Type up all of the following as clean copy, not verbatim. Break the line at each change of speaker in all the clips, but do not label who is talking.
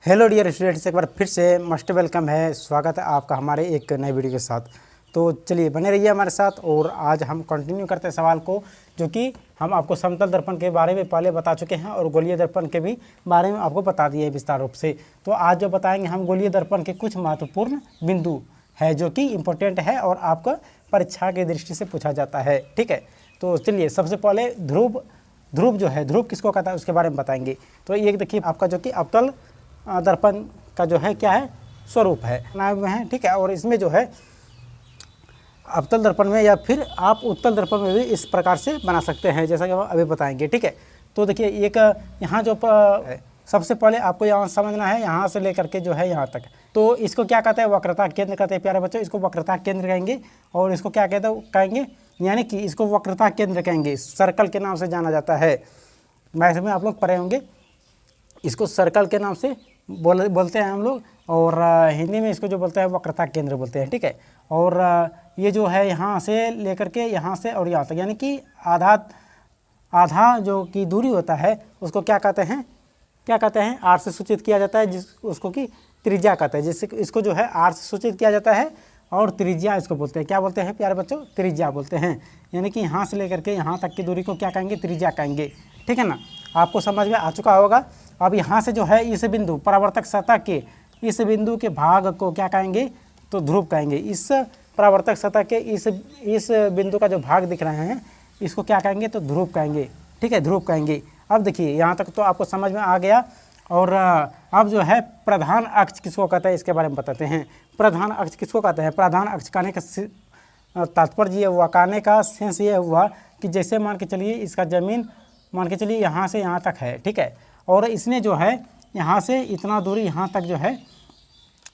Hello dear students, एक बार फिर से मस्ट वेलकम है। स्वागत है आपका हमारे एक नए वीडियो के साथ। तो चलिए बने रहिए हमारे साथ। और आज हम कंटिन्यू करते हैं सवाल को, जो कि हम आपको समतल दर्पण के बारे में पहले बता चुके हैं और गोलीय दर्पण के भी बारे में आपको बता दिए विस्तार रूप से। तो आज जो बताएंगे हम गोलीय दर्पण के कुछ महत्वपूर्ण बिंदु है जो कि इम्पोर्टेंट है और आपका परीक्षा की दृष्टि से पूछा जाता है। ठीक है, तो चलिए सबसे पहले ध्रुव जो है, ध्रुव किसको कहता है उसके बारे में बताएंगे। तो एक देखिए आपका जो कि अवतल दर्पण का जो है क्या है, स्वरूप है नाम में है। ठीक है, और इसमें जो है अवतल दर्पण में या फिर आप उत्तल दर्पण में भी इस प्रकार से बना सकते हैं, जैसा कि हम अभी बताएंगे। ठीक है, तो देखिए एक यहाँ जो सबसे पहले आपको यहाँ समझना है, यहाँ से लेकर के जो है यहाँ तक, तो इसको क्या कहते हैं, वक्रता केंद्र कहते हैं प्यारे बच्चों। इसको वक्रता केंद्र कहेंगे और इसको क्या कहेंगे, यानी कि इसको वक्रता केंद्र कहेंगे। सर्कल के नाम से जाना जाता है। मैथ में आप लोग पढ़े होंगे, इसको सर्कल के नाम से बोलते हैं हम लोग, और हिंदी में इसको जो बोलते हैं वक्रता केंद्र बोलते हैं। ठीक है, और ये जो है यहाँ से लेकर के यहाँ से और यहाँ तक, यानी कि आधा जो कि दूरी होता है उसको क्या कहते हैं, आर से सूचित किया जाता है, उसको कि त्रिज्या कहते हैं। जिससे इसको जो है आर से सूचित किया जाता है और त्रिज्या इसको बोलते हैं। क्या बोलते हैं प्यारे बच्चों, त्रिज्या बोलते हैं। यानी कि यहाँ से लेकर के यहाँ तक की दूरी को क्या कहेंगे, त्रिज्या कहेंगे। ठीक है ना, आपको समझ में आ चुका होगा। अब यहाँ से जो है इस बिंदु परावर्तक सतह के इस बिंदु के भाग को क्या कहेंगे, तो ध्रुव कहेंगे। इस परावर्तक सतह के इस बिंदु का जो भाग दिख रहे हैं इसको क्या कहेंगे, तो ध्रुव कहेंगे। ठीक है, ध्रुव कहेंगे। अब देखिए यहाँ तक तो आपको समझ में आ गया। और अब जो है प्रधान अक्ष किसको कहते हैं इसके बारे में बताते हैं। प्रधान अक्ष किसको कहते हैं, प्रधान अक्ष कहने का तात्पर्य ये हुआ, कहने का सेंस ये हुआ कि जैसे मान के चलिए इसका ज़मीन मान के चलिए यहाँ से यहाँ तक है। ठीक है, और इसने जो है यहाँ से इतना दूरी यहाँ तक जो है,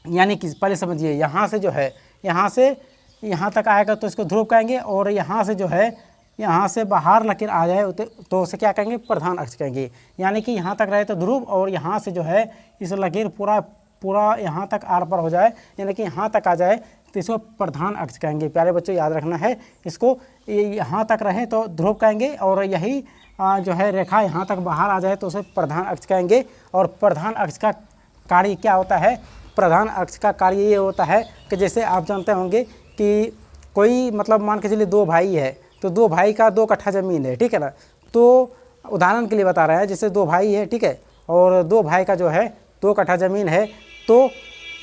यानी कि पहले समझिए यहाँ से जो है यहाँ से यहाँ तक आएगा तो इसको ध्रुव कहेंगे। और यहाँ से जो है यहाँ से बाहर लकीर आ जाए तो उसे क्या कहेंगे, प्रधान अक्ष कहेंगे। यानी कि यहाँ तक रहे तो ध्रुव, और यहाँ से जो है इस लकीर पूरा यहाँ तक आर पर हो जाए, यानी कि यहाँ तक आ जाए तो इसको प्रधान अक्ष कहेंगे। प्यारे बच्चों याद रखना है, इसको यहाँ तक रहे तो ध्रुव कहेंगे, और यही जो है रेखा यहाँ तक बाहर आ जाए तो उसे प्रधान अक्ष कहेंगे। और प्रधान अक्ष का कार्य क्या होता है, प्रधान अक्ष का कार्य ये होता है कि जैसे आप जानते होंगे कि कोई मतलब मान के चलिए दो भाई है, तो दो भाई का 2 कट्ठा ज़मीन है। ठीक है ना, तो उदाहरण के लिए बता रहा है, जैसे 2 भाई है, ठीक है, और 2 भाई का जो है 2 कट्ठा ज़मीन है, तो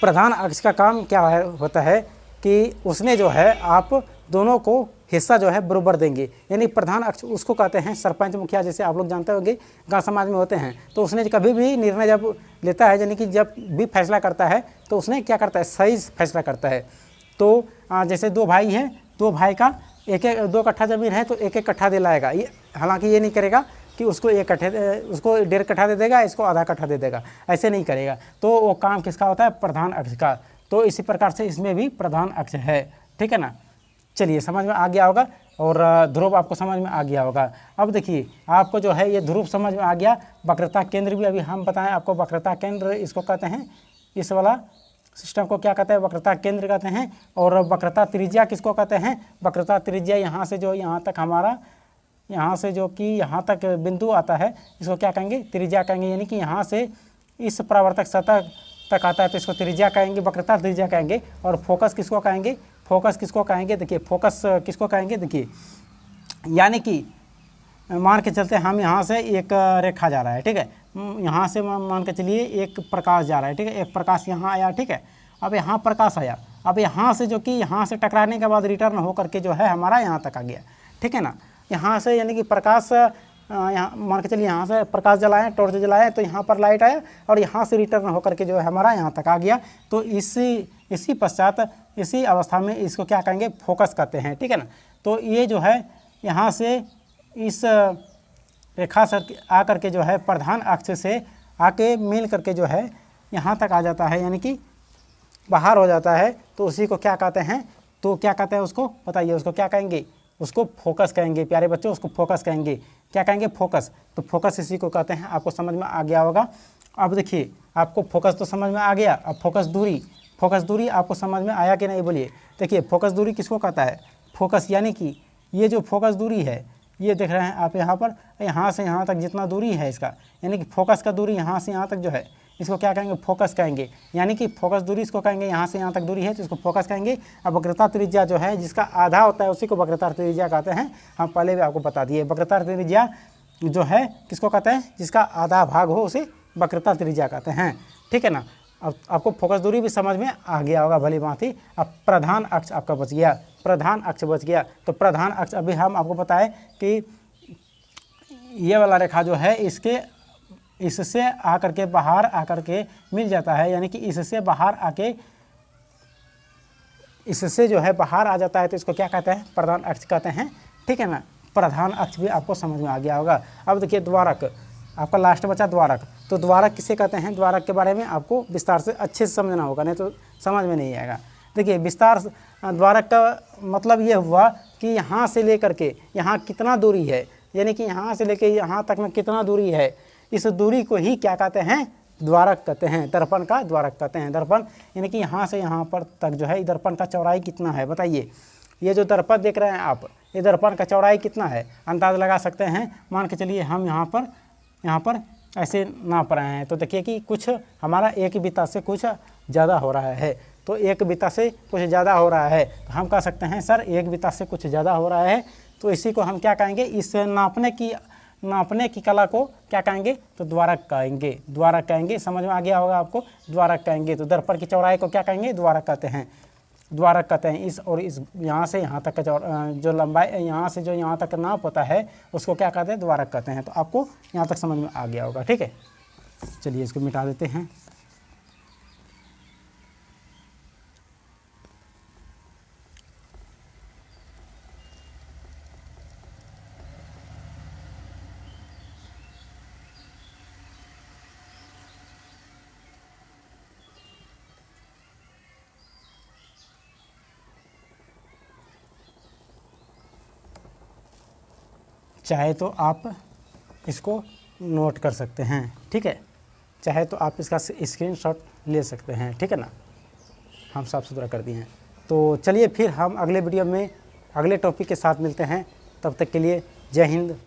प्रधान अक्ष का काम क्या होता है कि उसने जो है आप दोनों को हिस्सा जो है बराबर देंगे। यानी प्रधान अक्ष उसको कहते हैं सरपंच मुखिया, जैसे आप लोग जानते होंगे गांव समाज में होते हैं। तो उसने कभी भी निर्णय जब लेता है, यानी कि जब भी फैसला करता है तो उसने क्या करता है, सही फैसला करता है। तो जैसे 2 भाई हैं, 2 भाई का 2 कट्ठा ज़मीन है तो 1 कट्ठा दिलाएगा। ये हालांकि ये नहीं करेगा कि उसको 1.5 कट्ठा दे देगा, इसको आधा कट्ठा दे देगा, ऐसे नहीं करेगा। तो वो काम किसका होता है, प्रधान अक्ष का। तो इसी प्रकार से इसमें भी प्रधान अक्ष है। ठीक है ना, चलिए समझ में आ गया होगा, और ध्रुव आपको समझ में आ गया होगा। अब देखिए आपको जो है ये ध्रुव समझ में आ गया। वक्रता केंद्र भी अभी हम बताएं आपको, वक्रता केंद्र इसको कहते हैं, इस वाला सिस्टम को क्या कहते हैं, वक्रता केंद्र कहते हैं। और वक्रता त्रिज्या किसको कहते हैं, वक्रता त्रिज्या यहाँ से जो यहाँ तक हमारा यहाँ से जो कि यहाँ तक बिंदु आता है इसको क्या कहेंगे, त्रिज्या कहेंगे। यानी कि यहाँ से इस परावर्तक सतह तक आता है तो इसको त्रिज्या कहेंगे, वक्रता त्रिज्या कहेंगे। और फोकस किसको कहेंगे, फोकस किसको कहेंगे, देखिए फोकस किसको कहेंगे, देखिए यानी कि मान के चलते हम यहाँ से एक रेखा जा रहा है। ठीक है, यहाँ से मान के चलिए एक प्रकाश जा रहा है। ठीक है, एक प्रकाश यहाँ आया। ठीक है, अब यहाँ प्रकाश आया, अब यहाँ से जो कि यहाँ से टकराने के बाद रिटर्न होकर के जो है हमारा यहाँ तक आ गया। ठीक है ना, यहाँ से यानी कि प्रकाश यहाँ मान के चलिए यहाँ से प्रकाश जलाएं, टॉर्च जलाएं तो यहाँ पर लाइट आया, और यहाँ से रिटर्न होकर के जो है हमारा यहाँ तक आ गया। तो इसी पश्चात इसी अवस्था में इसको क्या कहेंगे, फोकस कहते हैं। ठीक है ना, तो ये जो है यहाँ से इस रेखा से आकर के जो है प्रधान अक्ष से आके मिल करके जो है यहाँ तक आ जाता है, यानी कि बाहर हो जाता है। तो उसी को क्या कहते हैं, तो क्या कहते हैं उसको बताइए, उसको क्या कहेंगे, उसको फोकस कहेंगे। प्यारे बच्चों उसको फोकस कहेंगे। क्या कहेंगे, फोकस। तो फोकस इसी को कहते हैं, आपको समझ में आ गया होगा। अब देखिए आपको फोकस तो समझ में आ गया, अब फोकस दूरी आपको समझ में आया कि नहीं बोलिए। देखिए फोकस दूरी किसको कहता है, फोकस यानी कि ये जो फोकस दूरी है, ये देख रहे हैं आप यहाँ पर, यहाँ से यहाँ तक जितना दूरी है इसका, यानी कि फोकस का दूरी यहाँ से यहाँ तक जो है इसको क्या कहेंगे, फोकस कहेंगे। यानी कि फोकस दूरी इसको कहेंगे, यहाँ से यहाँ तक दूरी है तो इसको फोकस कहेंगे। अब वक्रता त्रिज्या जो है जिसका आधा होता है उसी को वक्रता त्रिज्या कहते हैं। हम पहले भी आपको बता दिए, वक्रता त्रिज्या जो है किसको कहते हैं, जिसका आधा भाग हो उसे वक्रता त्रिज्या कहते हैं, ठीक है ना। अब आपको फोकस दूरी भी समझ में आ गया होगा भली भांति। अब प्रधान अक्ष आपका बच गया, प्रधान अक्ष बच गया। तो प्रधान अक्ष अभी हम आपको बताएं कि ये वाला रेखा जो है इससे आकर के बाहर आकर के मिल जाता है, यानी कि इससे बाहर आके इससे जो है बाहर आ जाता है तो इसको क्या कहते हैं, प्रधान अक्ष कहते हैं, ठीक है ना। प्रधान अक्ष भी आपको समझ में आ गया होगा। अब देखिए द्वारक, आपका लास्ट बचा द्वारक। तो द्वारक किसे कहते हैं, द्वारक के बारे में आपको विस्तार से अच्छे से समझना होगा, नहीं तो समझ में नहीं आएगा। देखिए विस्तार द्वारक का मतलब ये हुआ कि यहाँ से लेकर के यहाँ कितना दूरी है, यानी कि यहाँ से लेकर यहाँ तक में कितना दूरी है, इस दूरी को ही क्या कहते हैं, द्वारक कहते हैं। दर्पण का द्वारक कहते हैं। दर्पण यानी कि यहाँ से यहाँ पर तक जो है दर्पण का चौड़ाई कितना है, बताइए। ये जो दर्पण देख रहे हैं आप, ये दर्पण का चौड़ाई कितना है, अंदाज़ लगा सकते हैं। मान के चलिए हम यहाँ पर ऐसे नाप रहे हैं तो देखिए कि कुछ हमारा एक बित्ता से कुछ ज़्यादा हो रहा है। तो एक बित्ता से कुछ ज़्यादा हो रहा है तो हम कह सकते हैं सर एक बित्ता से कुछ ज़्यादा हो रहा है, तो इसी को हम क्या कहेंगे, इस नापने की कला को क्या कहेंगे, तो द्वारक कहेंगे। द्वारक कहेंगे, समझ में आ गया होगा आपको, द्वारक कहेंगे। तो दर्पण की चौड़ाई को क्या कहेंगे, द्वारक कहते हैं। द्वारक कहते हैं इस और इस यहाँ से यहाँ तक का जो लंबाई यहाँ से जो यहाँ तक नाप होता है उसको क्या कहते हैं, द्वारक कहते हैं। तो आपको यहाँ तक समझ में आ गया होगा, ठीक है। चलिए इसको मिटा देते हैं। चाहे तो आप इसको नोट कर सकते हैं, ठीक है, चाहे तो आप इसका स्क्रीनशॉट ले सकते हैं, ठीक है ना। हम साफ सुथरा कर दिए हैं। तो चलिए फिर हम अगले वीडियो में अगले टॉपिक के साथ मिलते हैं। तब तक के लिए जय हिंद।